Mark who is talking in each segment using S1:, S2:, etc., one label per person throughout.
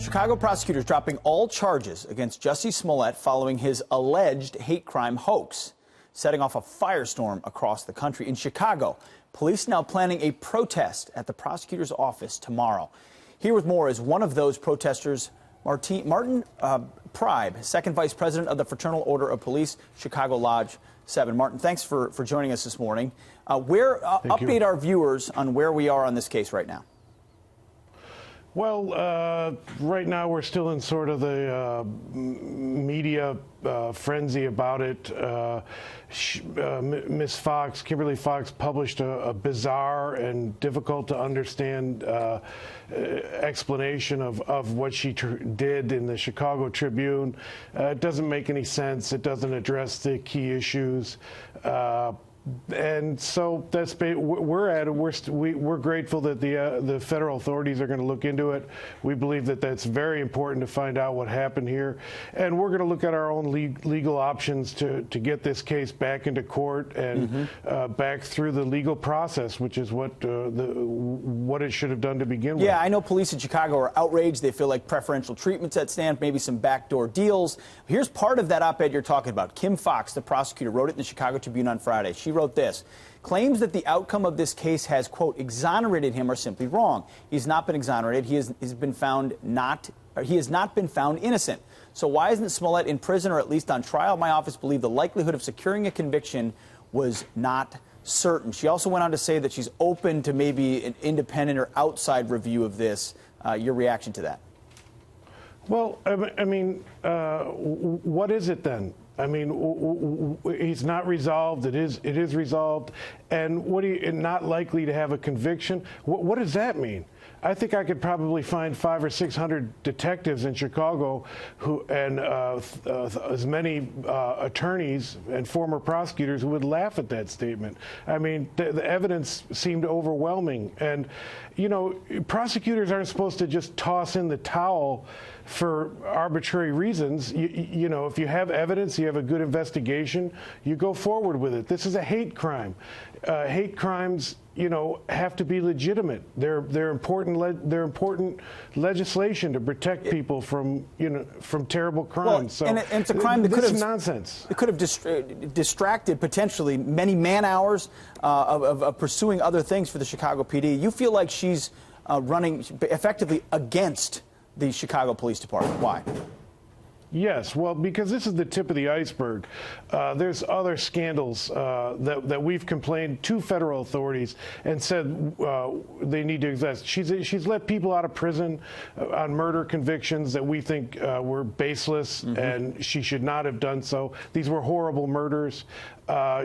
S1: Chicago prosecutors dropping all charges against Jussie Smollett following his alleged hate crime hoax, setting off a firestorm across the country. In Chicago, police now planning a protest at the prosecutor's office tomorrow. Here with more is one of those protesters, Martin Pribe, second vice president of the Fraternal Order of Police, Chicago Lodge 7. Martin, thanks for joining us this morning. Update our viewers on where we are on this case right now.
S2: Well, right now we're still in sort of the media frenzy about it. Miss Fox, Kimberly Fox, published a bizarre and difficult to understand explanation of what she did in the Chicago Tribune. It doesn't make any sense. It doesn't address the key issues. And so that's we're at it. We're grateful that the federal authorities are going to look into it. We believe that that's very important to find out what happened here, and we're going to look at our own legal options to get this case back into court and back through the legal process, which is what it should have done to begin with.
S1: Yeah, I know police in Chicago are outraged. They feel like preferential treatment's at stake, maybe some backdoor deals. Here's part of that op-ed you're talking about. Kim Fox, the prosecutor, wrote it in the Chicago Tribune on Friday. She wrote this: claims that the outcome of this case has, quote, exonerated him are simply wrong. He's not been exonerated. He has not been found innocent. So why isn't Smollett in prison or at least on trial? My office believed the likelihood of securing a conviction was not certain. She also went on to say that she's open to maybe an independent or outside review of this. Your reaction to that?
S2: Well, I mean, what is it then? I mean, he's not resolved. It is resolved. And not likely to have a conviction? What does that mean? I think I could probably find 500 or 600 detectives in Chicago and as many attorneys and former prosecutors who would laugh at that statement. I mean, the evidence seemed overwhelming. And, you know, prosecutors aren't supposed to just toss in the towel for arbitrary reasons. You know, if you have evidence, you have a good investigation, you go forward with it. This is a hate crime. Hate crimes, you know, have to be legitimate. They're important. They're important legislation to protect people from, you know, from terrible crimes.
S1: Well, and it's a crime that could have
S2: nonsense.
S1: It could have distracted potentially many man hours of pursuing other things for the Chicago PD. You feel like she's running effectively against the Chicago Police Department. Why?
S2: Yes, well, because this is the tip of the iceberg. There's other scandals that we've complained to federal authorities and said they need to exist. She's let people out of prison on murder convictions that we think were baseless, and she should not have done so. These were horrible murders.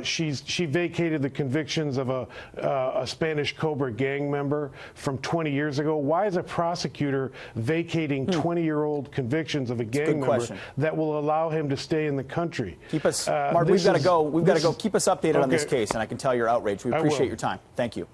S2: She vacated the convictions of a Spanish Cobra gang member from 20 years ago. Why is a prosecutor vacating 20-year-old convictions of a gang member that will allow him to stay in the country?
S1: Keep us, Mark, we've got to go. We've got to go. Keep us updated on this case, and I can tell you're outraged. We appreciate your time. Thank you.